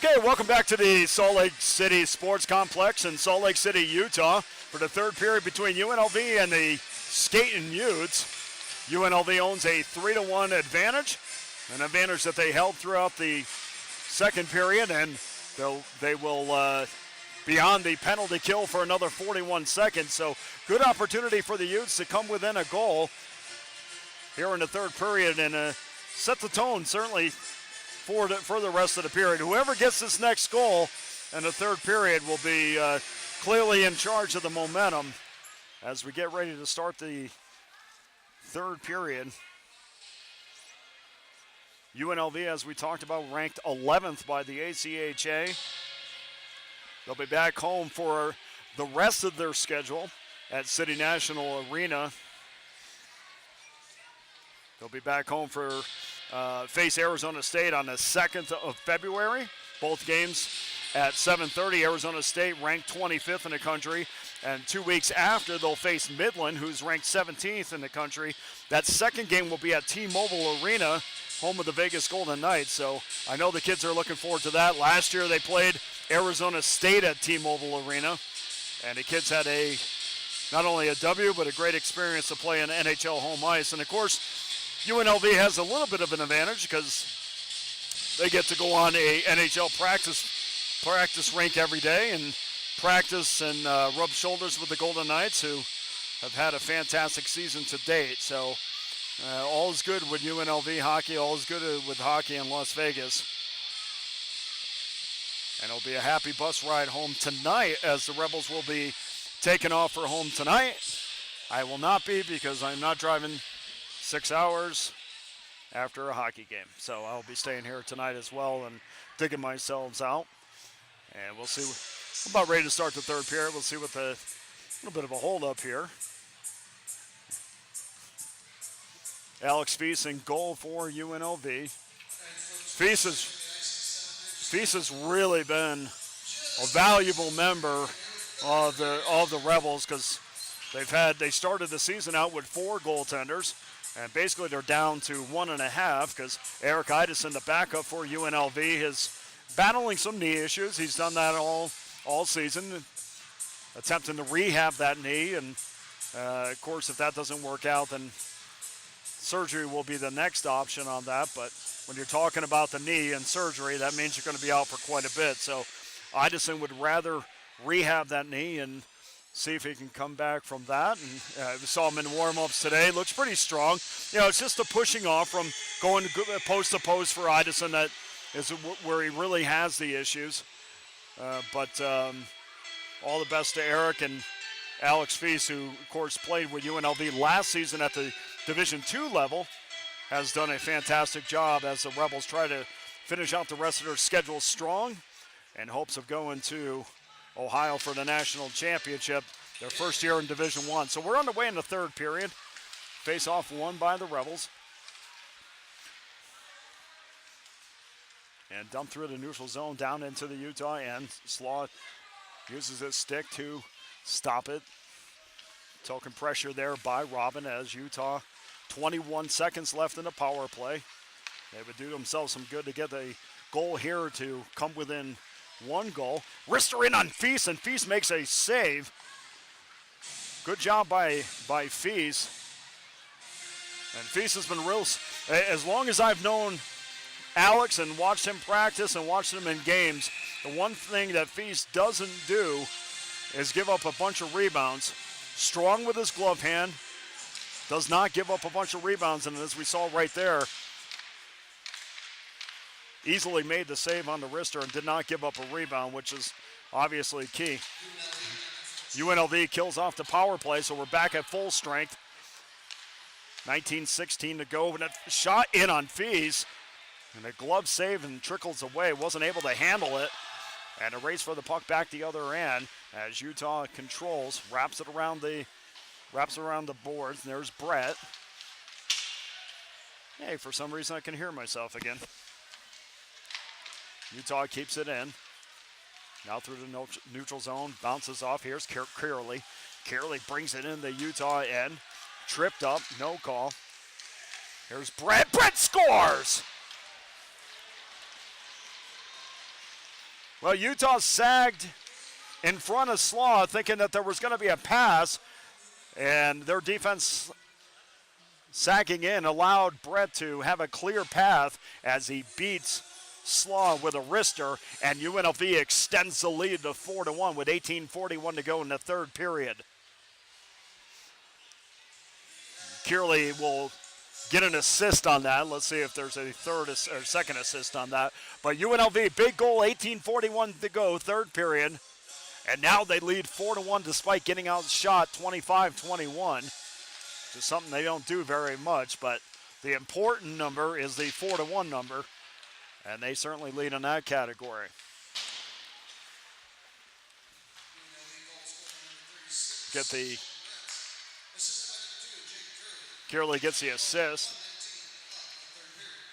Okay, welcome back to the Salt Lake City Sports Complex in Salt Lake City, Utah for the third period between UNLV and the Skating Utes. UNLV owns a 3-1 advantage, an advantage that they held throughout the second period, and they will be on the penalty kill for another 41 seconds. So good opportunity for the Utes to come within a goal here in the third period and set the tone, certainly, for the rest of the period. Whoever gets this next goal in the third period will be clearly in charge of the momentum as we get ready to start the third period. UNLV, as we talked about, ranked 11th by the ACHA. They'll be back home for the rest of their schedule at City National Arena. They'll be back home for face Arizona State on the 2nd of February. Both games at 7:30. Arizona State ranked 25th in the country. And 2 weeks after, they'll face Midland, who's ranked 17th in the country. That second game will be at T-Mobile Arena, home of the Vegas Golden Knights. So I know the kids are looking forward to that. Last year they played Arizona State at T-Mobile Arena. And the kids had not only a W, but a great experience to play in NHL home ice. And of course, UNLV has a little bit of an advantage because they get to go on a NHL practice rink every day and practice and rub shoulders with the Golden Knights, who have had a fantastic season to date. So all is good with UNLV hockey, all is good with hockey in Las Vegas. And it'll be a happy bus ride home tonight as the Rebels will be taking off for home tonight. I will not be, because I'm not driving 6 hours after a hockey game. So I'll be staying here tonight as well and digging myself out. And we'll see. We're about ready to start the third period. We'll see what a little bit of a hold up here. Alex Feast in goal for UNLV. Feast has really been a valuable member of the Rebels, because they started the season out with 4 goaltenders. And basically they're down to 1.5 because Eric Idison, the backup for UNLV, is battling some knee issues. He's done that all season, attempting to rehab that knee. And, of course, if that doesn't work out, then surgery will be the next option on that. But when you're talking about the knee and surgery, that means you're going to be out for quite a bit. So Idison would rather rehab that knee and see if he can come back from that. And we saw him in warm-ups today. Looks pretty strong. It's just the pushing off from going post to post for Idison that is where he really has the issues. But all the best to Eric and Alex Feast, who, of course, played with UNLV last season at the Division II level, has done a fantastic job as the Rebels try to finish out the rest of their schedule strong in hopes of going to Ohio for the national championship, their first year in Division I. So we're on the way in the third period. Face-off won by the Rebels. And dumped through the neutral zone down into the Utah end. Slaw uses his stick to stop it. Token pressure there by Robin as Utah, 21 seconds left in the power play. They would do themselves some good to get the goal here to come within 1 goal. Wrister in on Feast, and Feast makes a save. Good job by Feast. And Feast has been real. As long as I've known Alex and watched him practice and watched him in games, the one thing that Feast doesn't do is give up a bunch of rebounds. Strong with his glove hand, does not give up a bunch of rebounds, and as we saw right there, easily made the save on the wrister and did not give up a rebound, which is obviously key. UNLV kills off the power play, so we're back at full strength. 19:16 to go, and a shot in on Fees, and a glove save and trickles away. Wasn't able to handle it, and a race for the puck back the other end as Utah controls, wraps it around the boards. And there's Brett. Hey, for some reason I can hear myself again. Utah keeps it in. Now through the neutral zone, bounces off. Here's Curley. Curley brings it in the Utah end. Tripped up, no call. Here's Brett. Brett scores! Well, Utah sagged in front of Slaw, thinking that there was going to be a pass, and their defense sagging in allowed Brett to have a clear path as he beats Slaw with a wrister, and UNLV extends the lead to 4-1 with 18:41 to go in the third period. Kearley will get an assist on that. Let's see if there's a third or second assist on that. But UNLV, big goal, 18:41 to go, third period. And now they lead 4-1 despite getting outshot 25-21. Just something they don't do very much, but the important number is the 4-1 number, and they certainly lead in that category. Kearley gets the assist,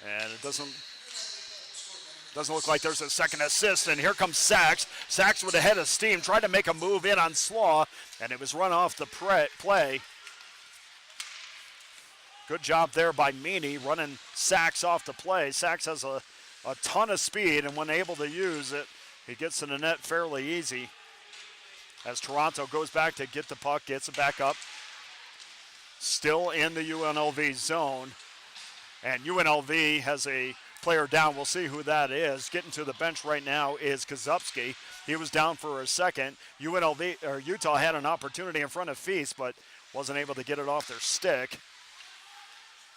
and it doesn't look like there's a second assist, and here comes Sachs. Sachs with a head of steam, tried to make a move in on Slaw, and it was run off the play. Good job there by Meany, running Sachs off the play. Sachs has a ton of speed, and when able to use it, he gets to the net fairly easy. As Toronto goes back to get the puck, gets it back up. Still in the UNLV zone, and UNLV has a player down. We'll see who that is. Getting to the bench right now is Kozubski. He was down for a second. Utah had an opportunity in front of Feast, but wasn't able to get it off their stick.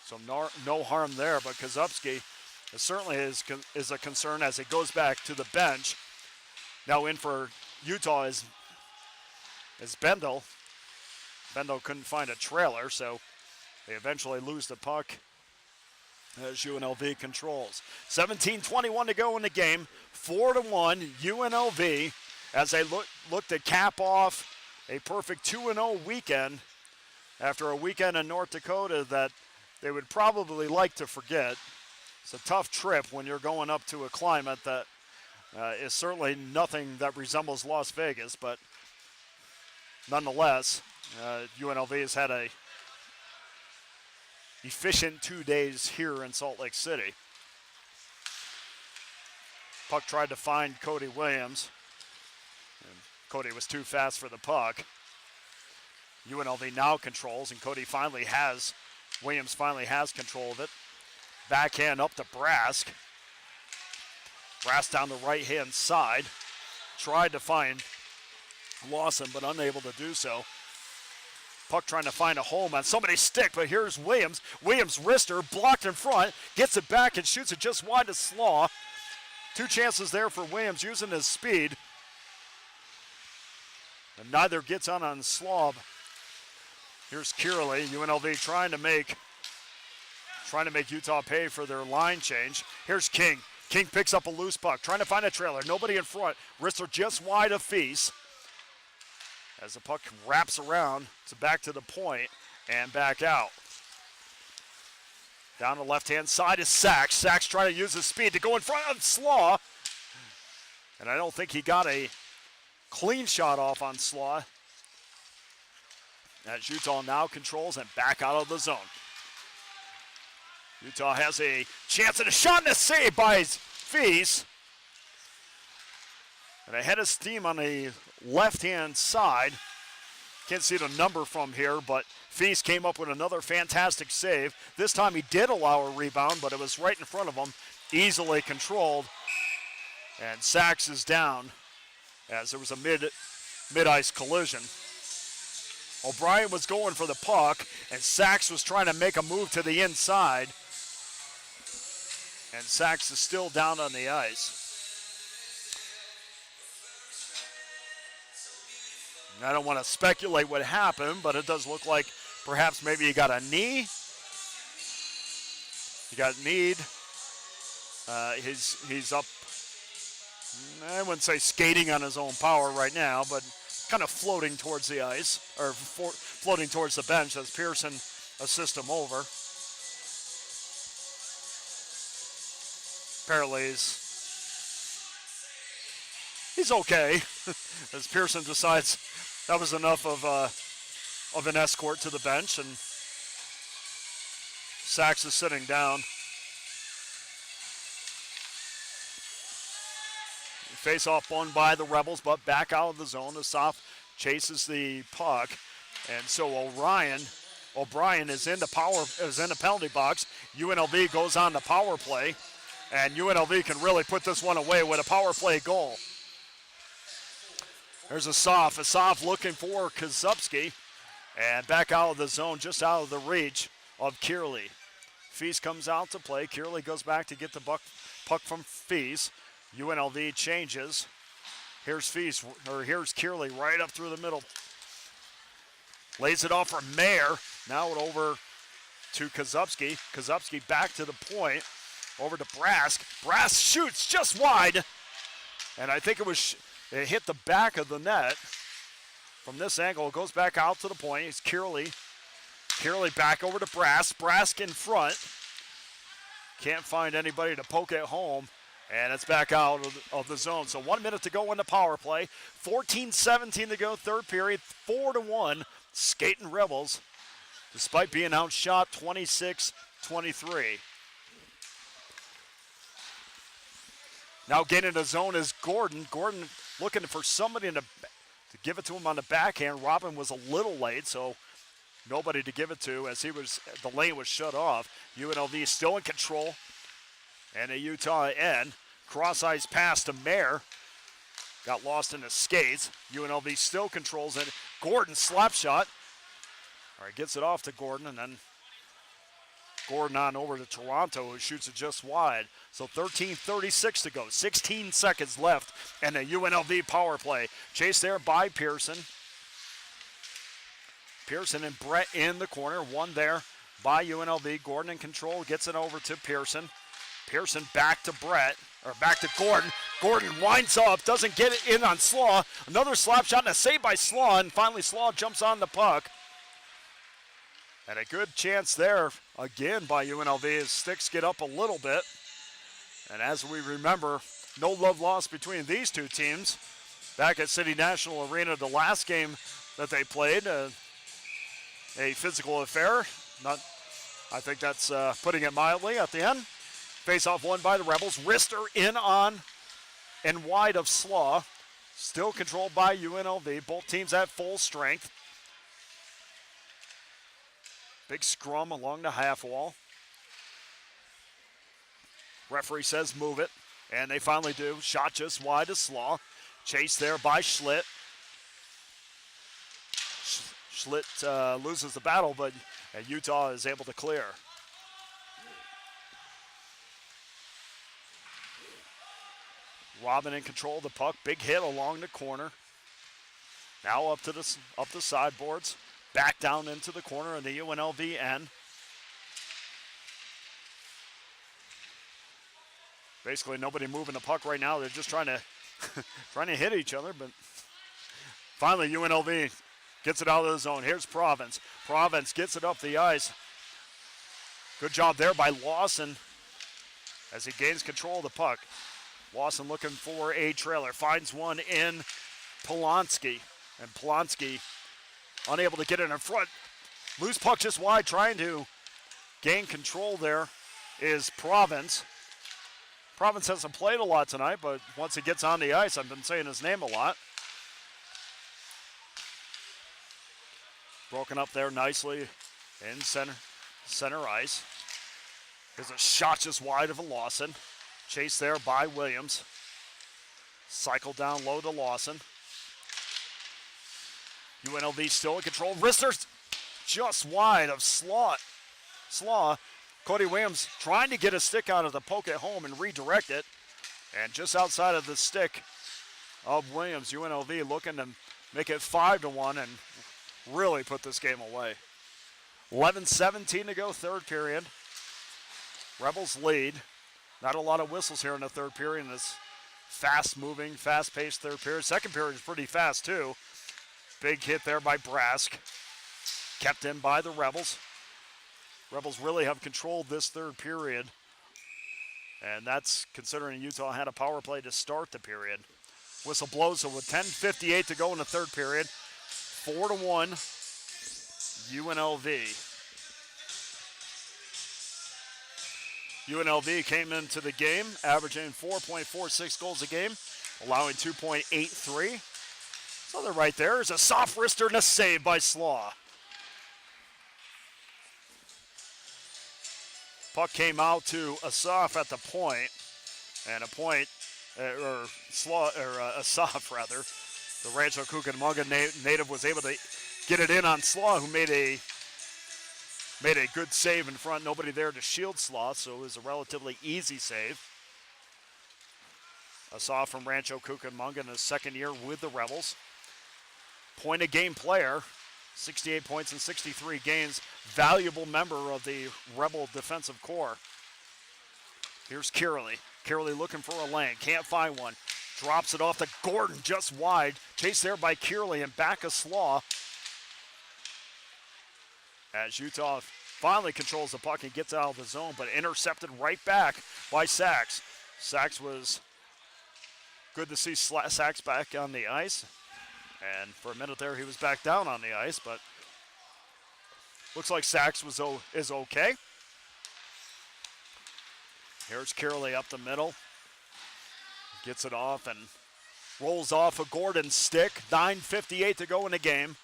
So no harm there, but Kozubski certainly is a concern as it goes back to the bench. Now in for Utah is Bendel. Bendel couldn't find a trailer, so they eventually lose the puck as UNLV controls. 17:21 to go in the game. 4-1 UNLV as they look to cap off a perfect 2-0 weekend after a weekend in North Dakota that they would probably like to forget. It's a tough trip when you're going up to a climate that is certainly nothing that resembles Las Vegas, but nonetheless, UNLV has had a efficient 2 days here in Salt Lake City. Puck tried to find Cody Williams, and Cody was too fast for the puck. UNLV now controls, and Williams finally has control of it. Backhand up to Brask. Brask down the right-hand side. Tried to find Lawson, but unable to do so. Puck trying to find a home on somebody's stick, but here's Williams. Williams' wrister blocked in front, gets it back and shoots it just wide to Slaw. Two chances there for Williams using his speed. And neither gets on Slaw. Here's Kearley, UNLV trying to make Utah pay for their line change. Here's King. King picks up a loose puck, trying to find a trailer. Nobody in front. Wrister just wide of Feast. As the puck wraps around, it's back to the point and back out. Down the left-hand side is Sachs. Sachs trying to use his speed to go in front of Slaw. And I don't think he got a clean shot off on Slaw. As Utah now controls and back out of the zone. Utah has a chance at a shot and a save by Feast. And a head of steam on the left-hand side. Can't see the number from here, but Feast came up with another fantastic save. This time he did allow a rebound, but it was right in front of him, easily controlled. And Sachs is down as there was a mid-ice collision. O'Brien was going for the puck, and Sachs was trying to make a move to the inside. And Sachs is still down on the ice. I don't want to speculate what happened, but it does look like perhaps maybe he got a knee. He got kneed. He's up, I wouldn't say skating on his own power right now, but kind of floating towards the ice, or floating towards the bench as Pearson assists him over. Apparently he's okay as Pearson decides that was enough of an escort to the bench, and Sachs is sitting down. Face-off won by the Rebels, but back out of the zone. The Soft chases the puck, and so O'Brien is in the penalty box. UNLV goes on the power play, and UNLV can really put this one away with a power play goal. There's Asaf looking for Kozubski, and back out of the zone, just out of the reach of Kearley. Feast comes out to play. Kearley goes back to get the puck from Feast. UNLV changes. Here's Kearley right up through the middle. Lays it off for Mayer. Now it over to Kozubski. Kozubski back to the point. Over to Brask. Brask shoots just wide. And I think it hit the back of the net. From this angle, it goes back out to the point. It's Kearley. Kearley back over to Brask. Brask in front. Can't find anybody to poke it home. And it's back out of the zone. So 1 minute to go in the power play. 14-17 to go, third period. 4-1, Skating Rebels, despite being outshot 26-23. Now getting in the zone is Gordon. Gordon looking for somebody to give it to him on the backhand. Robin was a little late, so nobody to give it to as the lane was shut off. UNLV still in control. And a Utah end. Cross-ice pass to Mayer. Got lost in the skates. UNLV still controls it. Gordon slap shot. All right, gets it off to Gordon, and then Gordon on over to Toronto, who shoots it just wide. So 13:36 to go. 16 seconds left in the UNLV power play. Chased there by Pearson. Pearson and Brett in the corner. One there by UNLV. Gordon in control. Gets it over to Pearson. Pearson back to Gordon. Gordon winds up, doesn't get it in on Slaw. Another slap shot and a save by Slaw, and finally Slaw jumps on the puck. And a good chance there again by UNLV as sticks get up a little bit. And as we remember, no love lost between these two teams. Back at City National Arena, the last game that they played, a physical affair. I think that's putting it mildly at the end. Face-off won by the Rebels. Rister in on and wide of Slaw. Still controlled by UNLV. Both teams at full strength. Big scrum along the half wall. Referee says move it, and they finally do. Shot just wide of Slaw. Chased there by Schlitt. Schlitt loses the battle, but Utah is able to clear. Robin in control of the puck. Big hit along the corner. Now up the sideboards. Back down into the corner of the UNLV end. Basically nobody moving the puck right now. They're just trying to hit each other, but finally UNLV gets it out of the zone. Here's Province. Province gets it up the ice. Good job there by Lawson as he gains control of the puck. Lawson looking for a trailer. Finds one in Polonsky. And Polonsky unable to get it in front. Loose puck just wide. Trying to gain control there is Province. Province hasn't played a lot tonight, but once he gets on the ice, I've been saying his name a lot. Broken up there nicely in center ice. There's a shot just wide of a Lawson. Chased there by Williams. Cycle down low to Lawson. UNLV still in control. Wristers just wide of Slaw. Cody Williams trying to get a stick out of the poke at home and redirect it. And just outside of the stick of Williams, UNLV looking to make it 5-1 and really put this game away. 11:17 to go, third period. Rebels lead. Not a lot of whistles here in the third period in this fast-moving, fast-paced third period. Second period is pretty fast, too. Big hit there by Brask. Kept in by the Rebels. Rebels really have controlled this third period. And that's considering Utah had a power play to start the period. Whistle blows, so with 10:58 to go in the third period, 4-1 UNLV. UNLV came into the game averaging 4.46 goals a game, allowing 2.83. So they're right there. There's a soft wrister and a save by Slaw. Puck came out to Asaf at the point, and Asaf rather. The Rancho Cucamonga native was able to get it in on Slaw, who made a good save in front. Nobody there to shield Slaw, so it was a relatively easy save. Asaf from Rancho Cucamonga in his second year with the Rebels. Point-a-game player, 68 points in 63 games. Valuable member of the Rebel defensive corps. Here's Kierley. Kierley looking for a lane. Can't find one. Drops it off to Gordon just wide. Chased there by Kierley and back of Slaw. As Utah finally controls the puck and gets out of the zone, but intercepted right back by Sachs. Sachs was good to see Sachs back on the ice. And for a minute there, he was back down on the ice, but looks like Sachs is okay. Here's Kierley up the middle. Gets it off and rolls off a Gordon stick. 9:58 to go in the game.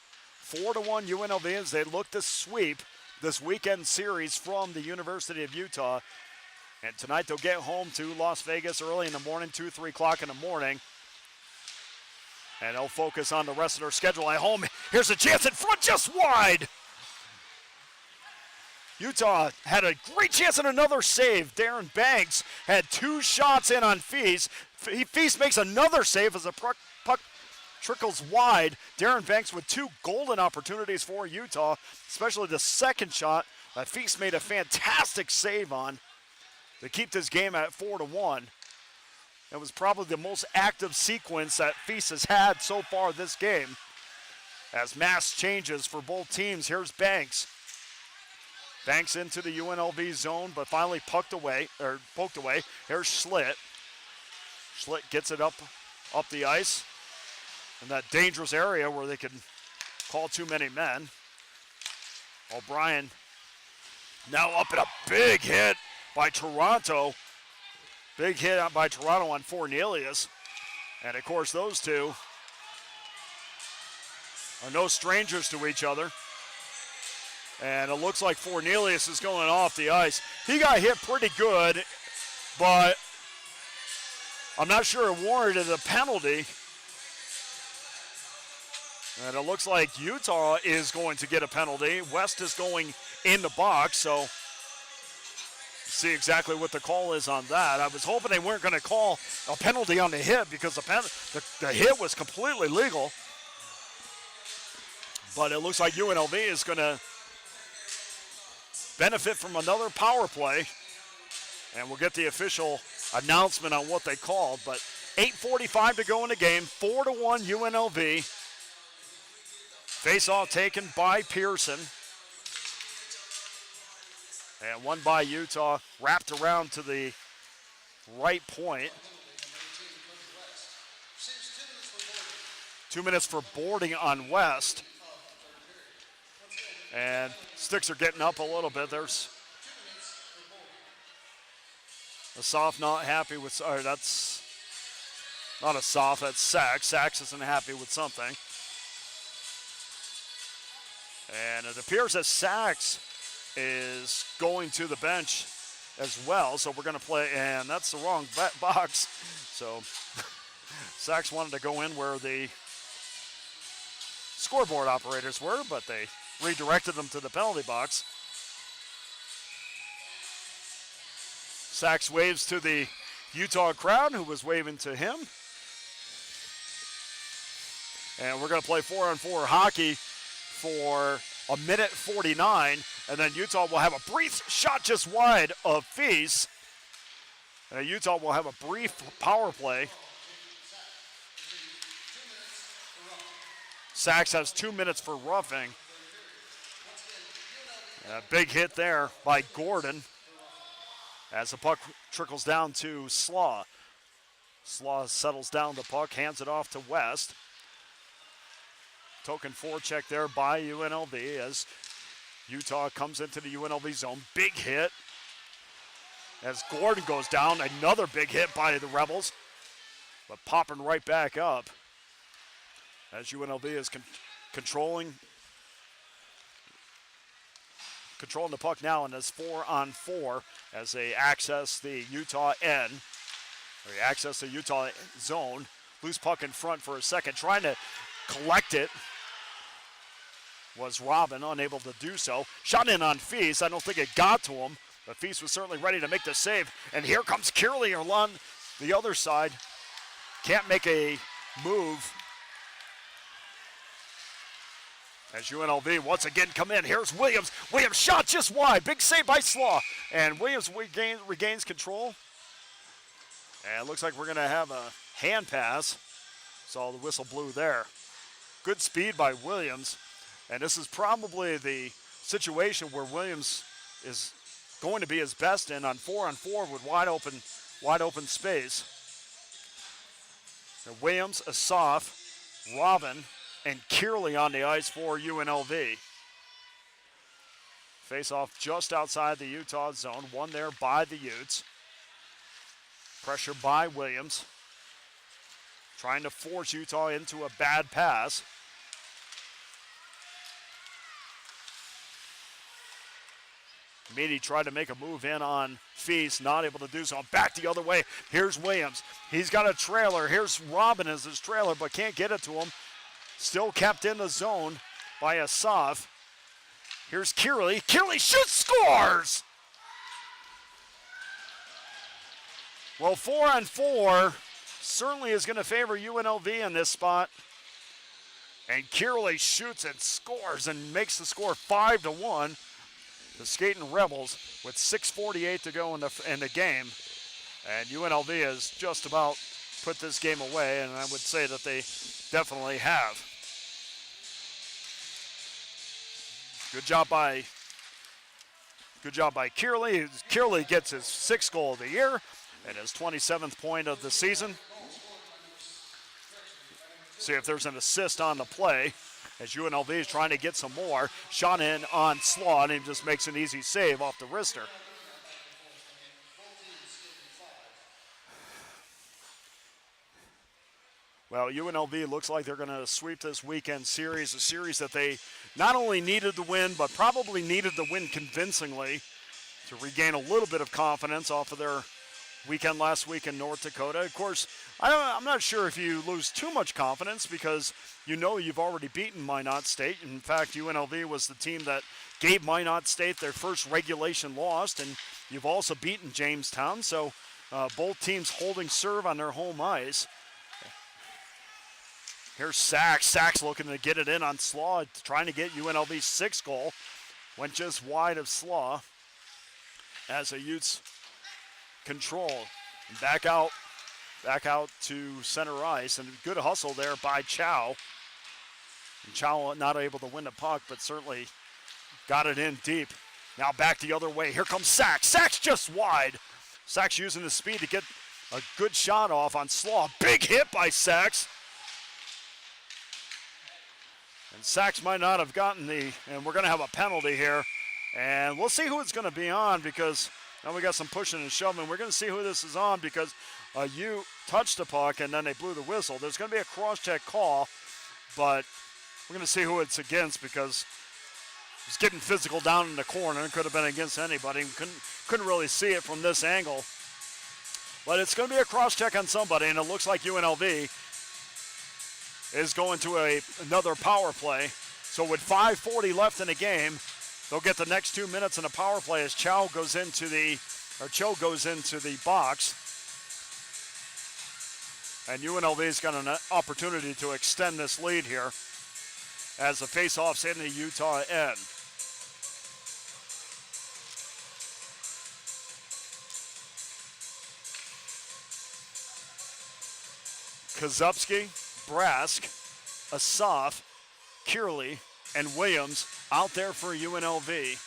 4-1 UNLV as they look to sweep this weekend series from the University of Utah. And tonight they'll get home to Las Vegas early in the morning, 2, 3 o'clock in the morning. And they'll focus on the rest of their schedule at home. Here's a chance in front, just wide. Utah had a great chance and another save. Darren Banks had 2 shots in on Feast. Feast makes another save as the puck trickles wide. Darren Banks with 2 golden opportunities for Utah, especially the second shot that Feast made a fantastic save on to keep this game at 4-1. It was probably the most active sequence that Feast has had so far this game. As mass changes for both teams, here's Banks. Banks into the UNLV zone, but finally poked away. Here's Schlitt. Schlitt gets it up the ice in that dangerous area where they could call too many men. O'Brien now up at a big hit by Toronto. Big hit by Toronto on Fornelius. And of course those two are no strangers to each other. And it looks like Fornelius is going off the ice. He got hit pretty good, but I'm not sure it warranted a penalty. And it looks like Utah is going to get a penalty. West is going in the box, so see exactly what the call is on that. I was hoping they weren't going to call a penalty on the hit because the hit was completely legal. But it looks like UNLV is going to benefit from another power play. And we'll get the official announcement on what they called. But 8:45 to go in the game. 4-1 UNLV. Face-off taken by Pearson. And one by Utah, wrapped around to the right point. 2 minutes for boarding on West. And sticks are getting up a little bit. There's Asaf not happy with, sorry, that's not Asaf, that's Sachs. Sachs isn't happy with something. And it appears that Sachs is going to the bench as well, so we're going to play, and that's the wrong box. So Sachs wanted to go in where the scoreboard operators were, but they redirected them to the penalty box. Sachs waves to the Utah crowd, who was waving to him. And we're going to play 4-on-4 hockey for a minute 49, and then Utah will have a brief shot just wide of Feast. And Utah will have a brief power play. Sachs has 2 minutes for roughing. A big hit there by Gordon as the puck trickles down to Slaw. Slaw settles down the puck, hands it off to West. Token forecheck there by UNLV as Utah comes into the UNLV zone. Big hit as Gordon goes down. Another big hit by the Rebels. but popping right back up as UNLV is controlling the puck now, and it's 4-on-4 as they access the Utah end. Or they access the Utah zone. Loose puck in front for a second. Trying to collect it was Robin, unable to do so. Shot in on Feast. I don't think it got to him, but Feast was certainly ready to make the save. And here comes Kearley along the other side. Can't make a move. As UNLV once again come in. Here's Williams. Williams shot just wide. Big save by Slaw. And Williams regains control. And it looks like we're going to have a hand pass. Saw the whistle blew there. Good speed by Williams. And this is probably the situation where Williams is going to be his best in on 4-on-4 with wide open space. And Williams, Asaf, Robin, and Kearley on the ice for UNLV. Face off just outside the Utah zone. One there by the Utes. Pressure by Williams. Trying to force Utah into a bad pass. Meady tried to make a move in on Feast, not able to do so. Back the other way. Here's Williams. He's got a trailer. Here's Robin as his trailer, but can't get it to him. Still kept in the zone by Asaf. Here's Kearley. Kearley shoots, scores! Well, 4-on-4 certainly is going to favor UNLV in this spot. And Kearley shoots and scores and makes the score 5-1. The Skating Rebels with 6:48 to go in the game. And UNLV has just about put this game away, and I would say that they definitely have. Good job by Kearley. Kearley gets his 6th goal of the year and his 27th point of the season. See if there's an assist on the play as UNLV is trying to get some more. Shot in on Slaw, and he just makes an easy save off the wrister. Well, UNLV looks like they're going to sweep this weekend series, a series that they not only needed to win, but probably needed to win convincingly to regain a little bit of confidence off of their weekend last week in North Dakota. Of course, I'm not sure if you lose too much confidence because you know you've already beaten Minot State. In fact, UNLV was the team that gave Minot State their first regulation loss, and you've also beaten Jamestown. So both teams holding serve on their home ice. Here's Sachs. Sachs looking to get it in on Slaw, trying to get UNLV's 6th goal. Went just wide of Slaw as the Utes control. And back out to center ice. And good hustle there by Chow. And Chow not able to win the puck, but certainly got it in deep. Now back the other way. Here comes Sachs. Sachs just wide. Sachs using his speed to get a good shot off on Slaw. Big hit by Sachs. And Sachs might not have gotten and we're going to have a penalty here. And we'll see who it's going to be on because now we got some pushing and shoving. We're going to see who this is on because you touched the puck and then they blew the whistle. There's going to be a cross-check call, but we're going to see who it's against because he's getting physical down in the corner. It could have been against anybody. Couldn't really see it from this angle. But it's going to be a cross-check on somebody, and it looks like UNLV is going to another power play. So with 5:40 left in the game, they'll get the next 2 minutes in a power play as Cho goes into the box. And UNLV's got an opportunity to extend this lead here as the face-off's in the Utah end. Kozubski, Brask, Asaf, Kearley, and Williams out there for UNLV.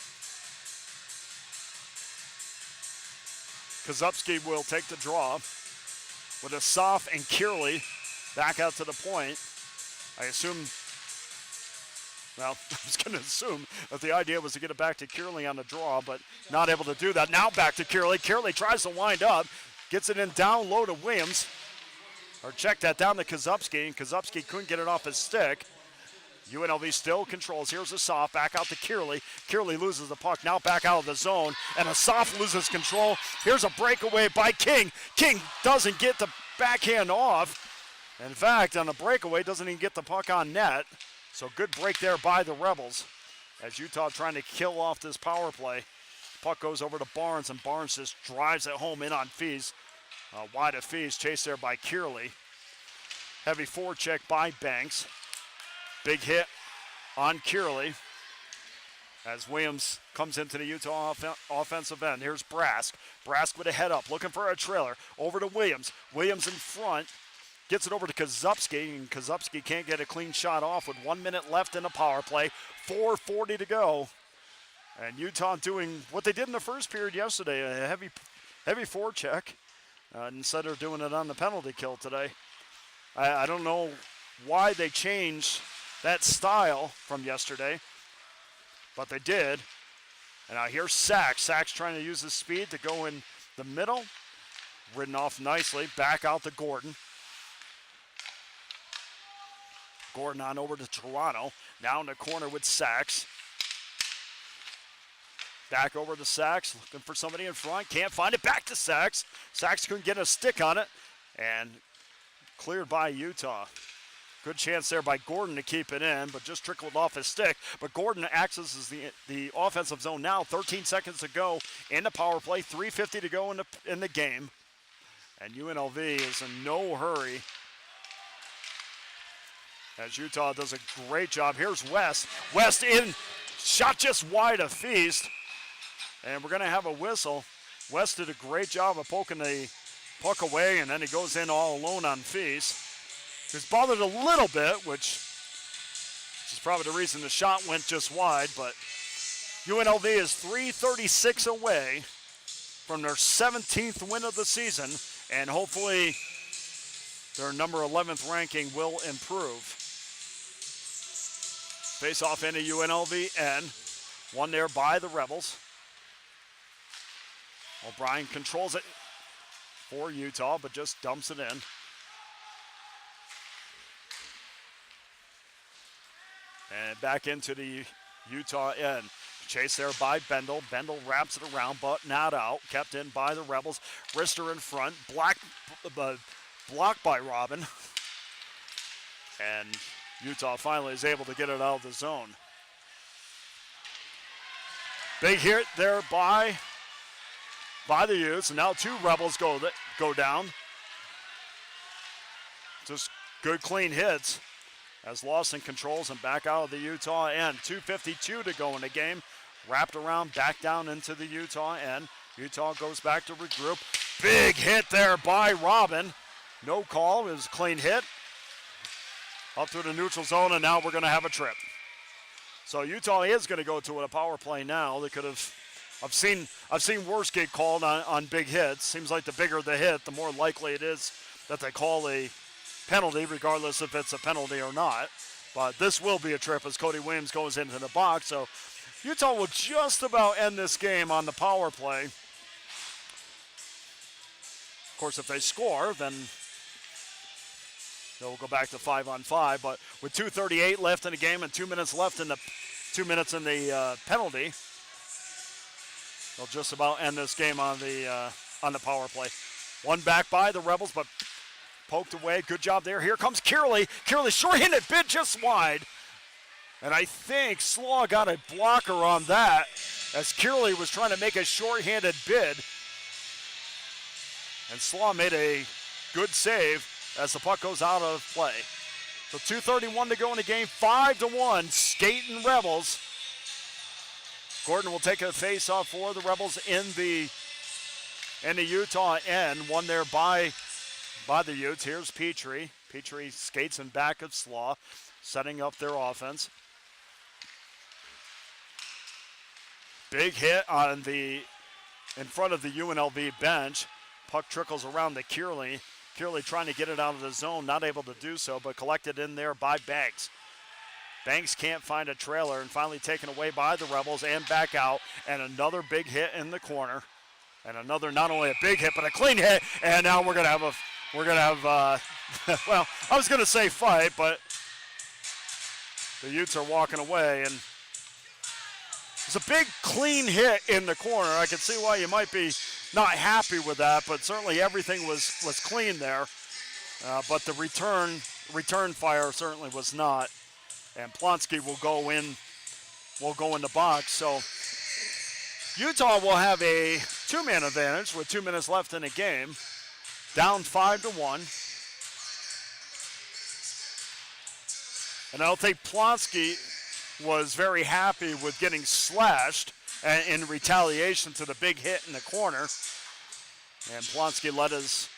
Kozubski will take the draw with Asaf and Kearley back out to the point. I was going to assume that the idea was to get it back to Kearley on the draw, but not able to do that. Now back to Kearley. Kearley tries to wind up, gets it in down low to Williams. or checked that down to Kozubski, and Kozubski couldn't get it off his stick. UNLV still controls. Here's Asaf, back out to Kearley. Kearley loses the puck, now back out of the zone, and Asaf loses control. Here's a breakaway by King. King doesn't get the backhand off. In fact, on the breakaway, doesn't even get the puck on net. So good break there by the Rebels as Utah trying to kill off this power play. Puck goes over to Barnes, and Barnes just drives it home in on Fees. Wide of Fees, chased there by Kearley. Heavy forecheck by Banks. Big hit on Kearley as Williams comes into the Utah offensive end. Here's Brask. Brask with a head up, looking for a trailer. Over to Williams. Williams in front. Gets it over to Kozubski, and Kozubski can't get a clean shot off with 1 minute left in the power play. 4:40 to go. And Utah doing what they did in the first period yesterday, a heavy forecheck, instead of doing it on the penalty kill today. I don't know why they changed that style from yesterday, but they did. And now here's Sachs. Sachs trying to use his speed to go in the middle. Ridden off nicely. Back out to Gordon. Gordon on over to Toronto. Now in the corner with Sachs. Back over to Sachs. Looking for somebody in front. Can't find it. Back to Sachs. Sachs couldn't get a stick on it. And cleared by Utah. Good chance there by Gordon to keep it in, but just trickled off his stick. But Gordon accesses the offensive zone now. 13 seconds to go in the power play. 3:50 to go in the game. And UNLV is in no hurry as Utah does a great job. Here's West. West in. Shot just wide of Feast. And we're going to have a whistle. West did a great job of poking the puck away, and then he goes in all alone on Feast. He's bothered a little bit, which is probably the reason the shot went just wide, but UNLV is 3:36 away from their 17th win of the season, and hopefully their number 11th ranking will improve. Face off into UNLV end. One there by the Rebels. O'Brien controls it for Utah, but just dumps it in. And back into the Utah end. Chase there by Bendel. Bendel wraps it around, but not out. Kept in by the Rebels. Rister in front. Blocked by Robin. And Utah finally is able to get it out of the zone. Big hit there by the Utes. And now two Rebels go down. Just good, clean hits as Lawson controls and back out of the Utah end. 2:52 to go in the game. Wrapped around, back down into the Utah end. Utah goes back to regroup. Big hit there by Robin. No call. It was a clean hit. Up through the neutral zone, and now we're going to have a trip. So Utah is going to go to a power play now. They could have. I've seen worse get called on big hits. Seems like the bigger the hit, the more likely it is that they call a penalty, regardless if it's a penalty or not. But this will be a trip as Cody Williams goes into the box. So Utah will just about end this game on the power play. Of course, if they score, then they'll go back to 5-on-5. But with 2:38 left in the game and 2 minutes left in the 2 minutes in the penalty, they'll just about end this game on the power play. One back by the Rebels, but poked away. Good job there. Here comes Kearley. Kearley short-handed bid just wide. And I think Slaw got a blocker on that as Kearley was trying to make a short-handed bid. And Slaw made a good save as the puck goes out of play. So 2:31 to go in the game. 5-1. Skating Rebels. Gordon will take a face-off for the Rebels in the Utah end. One there by the Utes. Here's Petrie. Petrie skates in back of Slaw, setting up their offense. Big hit in front of the UNLV bench. Puck trickles around to Kearley. Kearley trying to get it out of the zone, not able to do so, but collected in there by Banks. Banks can't find a trailer and finally taken away by the Rebels and back out. And another big hit in the corner. And another, not only a big hit, but a clean hit. And now we're going to have a we're going to have, well, I was going to say fight, but the Utes are walking away. And it's a big, clean hit in the corner. I can see why you might be not happy with that, but certainly everything was clean there. But the return fire certainly was not. And Plonsky will go in the box. So Utah will have a two-man advantage with 2 minutes left in the game, down 5-1. And I don't think Plonsky was very happy with getting slashed in retaliation to the big hit in the corner. And Plonsky let his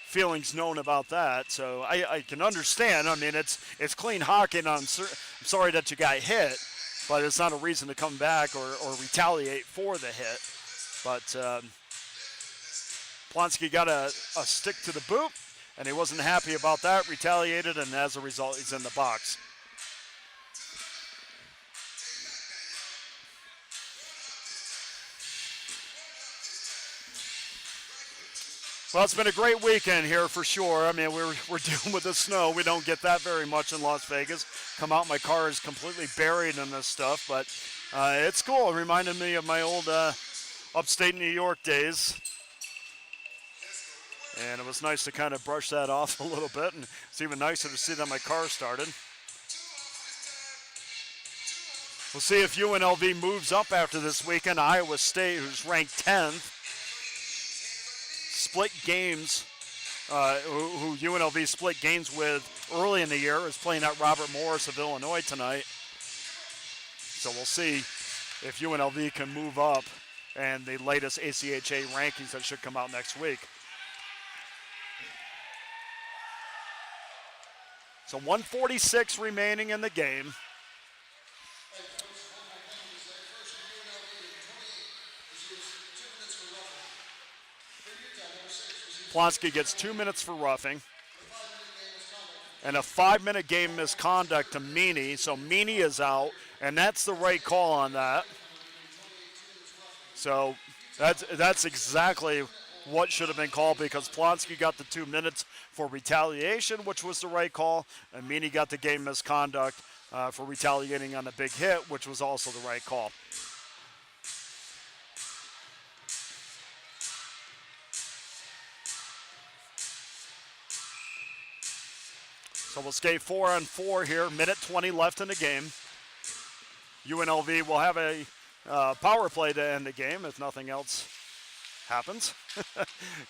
feelings known about that. So I can understand. I mean, it's clean hockey, and I'm sorry that you got hit, but it's not a reason to come back or retaliate for the hit. But Plonsky got a stick to the boot, and he wasn't happy about that, retaliated, and as a result, he's in the box. Well, it's been a great weekend here for sure. I mean, we're dealing with the snow. We don't get that very much in Las Vegas. Come out, my car is completely buried in this stuff, but it's cool. It reminded me of my old upstate New York days. And it was nice to kind of brush that off a little bit, and it's even nicer to see that my car started. We'll see if UNLV moves up after this weekend. Iowa State, who's ranked 10th, split games, who UNLV split games with early in the year, is playing at Robert Morris of Illinois tonight. So we'll see if UNLV can move up, and the latest ACHA rankings that should come out next week. So 1:46 remaining in the game. Plonsky gets 2 minutes for roughing. And a 5-minute game misconduct to Meany. So Meany is out, and that's the right call on that. So that's exactly what should have been called, because Plonsky got the 2 minutes for retaliation, which was the right call, and Meany got the game misconduct for retaliating on a big hit, which was also the right call. So we'll skate 4-on-4 here, minute 20 left in the game. UNLV will have a power play to end the game if nothing else happens.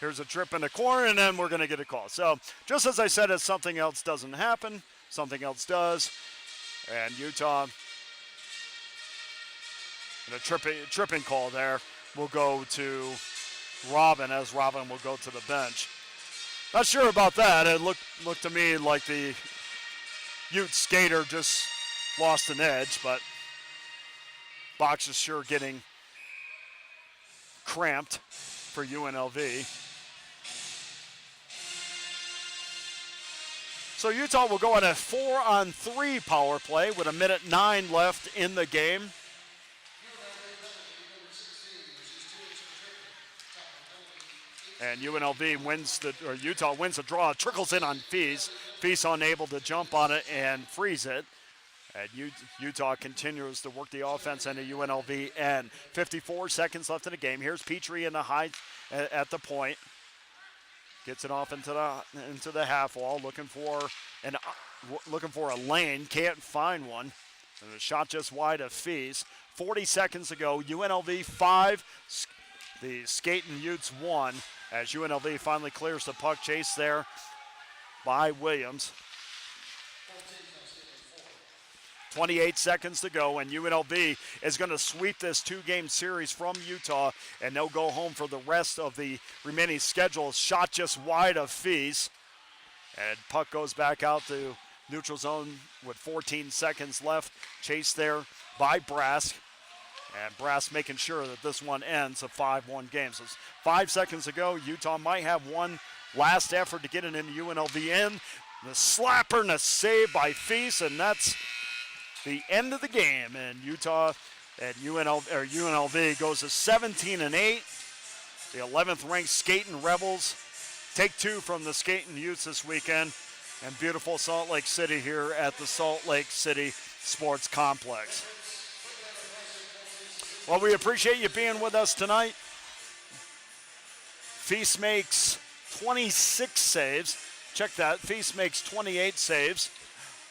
Here's a trip in the corner, and then we're going to get a call. So just as I said, if something else doesn't happen, something else does. And Utah, and a tripping call there, will go to Robin, as Robin will go to the bench. Not sure about that. It looked to me like the Ute skater just lost an edge, but box is sure getting cramped for UNLV. So Utah will go on a 4-on-3 power play with 1:09 left in the game. And Utah wins the draw, trickles in on Fees. Fees unable to jump on it and freeze it. And Utah continues to work the offense into UNLV end. 54 seconds left in the game. Here's Petrie in the high at the point. Gets it off into the half wall, looking for a lane. Can't find one. And a shot just wide of Fees. 40 seconds ago, UNLV 5, the skating Utes 1. As UNLV finally clears the puck, chase there by Williams. 28 seconds to go, and UNLV is going to sweep this two-game series from Utah, and they'll go home for the rest of the remaining schedule. Shot just wide of Fees, and puck goes back out to neutral zone with 14 seconds left. Chased there by Brask, and Brask making sure that this one ends a 5-1 game. So 5 seconds to go. Utah might have one last effort to get it into UNLV end. The slapper and a save by Fees, and that's the end of the game. And Utah and UNLV goes to 17-8. The 11th ranked Skating Rebels take two from the Skating Utes this weekend and beautiful Salt Lake City here at the Salt Lake City Sports Complex. Well, we appreciate you being with us tonight. Feast makes 26 saves. Check that. Feast makes 28 saves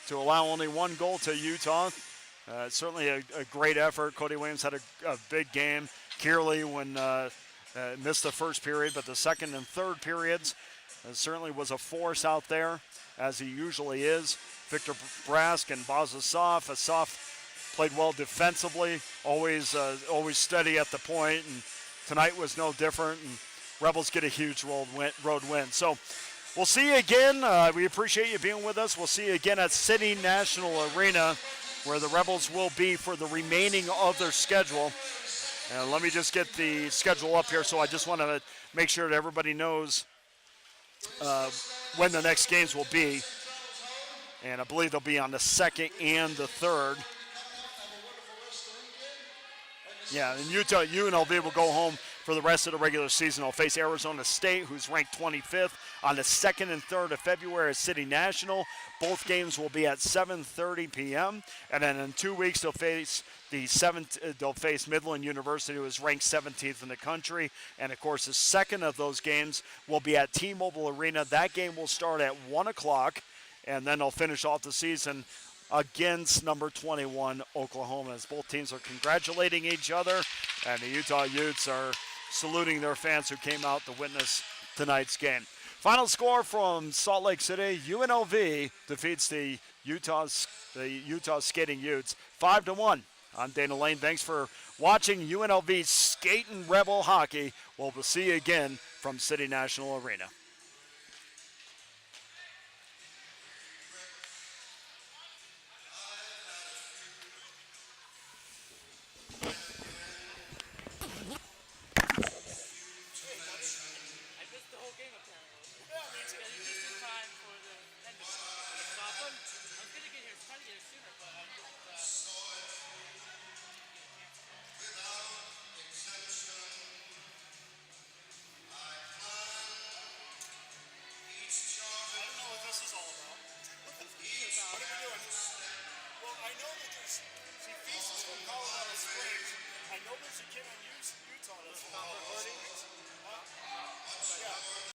to allow only one goal to Utah. Certainly a great effort. Cody Williams had a big game. Kearley missed the first period, but the second and third periods certainly was a force out there, as he usually is. Victor Brask and Bazasov. Asaf played well defensively, always steady at the point, and tonight was no different. And Rebels get a huge road win. So we'll see you again. We appreciate you being with us. We'll see you again at City National Arena, where the Rebels will be for the remaining of their schedule. And let me just get the schedule up here, so I just want to make sure that everybody knows when the next games will be. And I believe they'll be on the 2nd and the 3rd. Yeah, and UNLV will go home for the rest of the regular season. They'll face Arizona State, who's ranked 25th, on the 2nd and 3rd of February at City National. Both games will be at 7:30 p.m. And then in 2 weeks, they'll face Midland University, who is ranked 17th in the country. And, of course, the second of those games will be at T-Mobile Arena. That game will start at 1 o'clock, and then they'll finish off the season against number 21, Oklahoma, as both teams are congratulating each other, and the Utah Utes are saluting their fans who came out to witness tonight's game. Final score from Salt Lake City: UNLV defeats the Utah Skating Utes 5-1. I'm Dana Lane. Thanks for watching UNLV Skating Rebel Hockey. We'll see you again from City National Arena. I know there's a kid on Utah that's